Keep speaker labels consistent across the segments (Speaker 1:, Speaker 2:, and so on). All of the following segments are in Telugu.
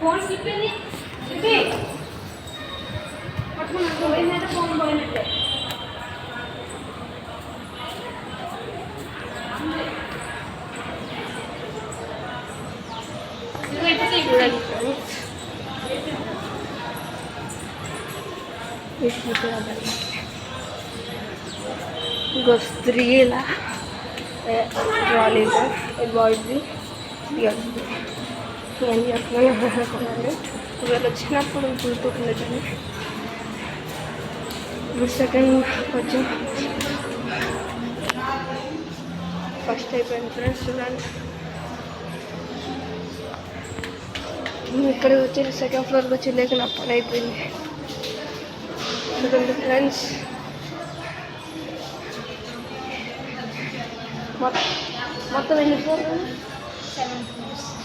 Speaker 1: ఫోన్ స్లిప్పింది స్లిప్పి పట్టుకున్నాను పోయిందంటే ఫోన్ పోయినట్టే
Speaker 2: गोस्त्रीला ट्रॉलीला बॉयजी ఇవన్నీ అట్లా కొనాలి ఇవాళ వచ్చినప్పుడు గుర్తుకుండేదాన్ని సెకండ్ కొంచెం ఫస్ట్ అయిపోయింది ఫ్రెండ్స్ చూడండి ఇక్కడ వచ్చి సెకండ్ ఫ్లోర్కి వచ్చి లేక నా పని అయిపోయింది చూడండి ఫ్రెండ్స్ మొత్తం ఎన్ని ఫ్లోర్లు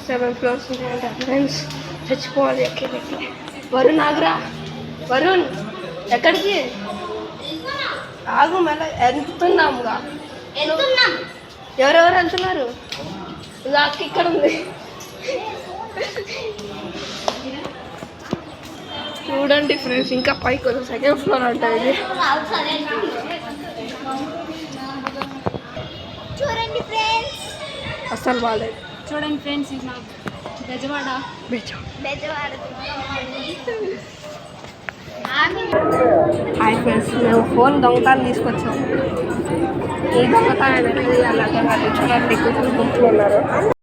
Speaker 2: 7 ఫ్లోర్స్ ఉన్నాయంట ఫ్రెండ్స్ చచ్చిపోవాలి ఎక్కడికి వరుణ్ ఆగ్రా వరుణ్ ఎక్కడికి ఆగు మళ్ళీ ఎంతున్నాముగా ఎవరెవరు వెళ్తున్నారు అక్క ఇక్కడ ఉంది చూడండి ఫ్రెండ్స్ ఇంకా పైకి వస్తుంది సెకండ్ ఫ్లోర్ అంట ఇది
Speaker 1: చూడండి ఫ్రెండ్స్
Speaker 2: అస్సలు బాగాలేదు
Speaker 1: చూడండి ఫ్రెండ్స్ ఇది నాకు బెజవాడ
Speaker 2: హాయ్ ఫ్రెండ్స్ మేము ఫోన్ దొంగతాలు తీసుకొచ్చాము ఈ దొంగతాలు అనేది అలాగే చూడండి గుంపులు ఉన్నారు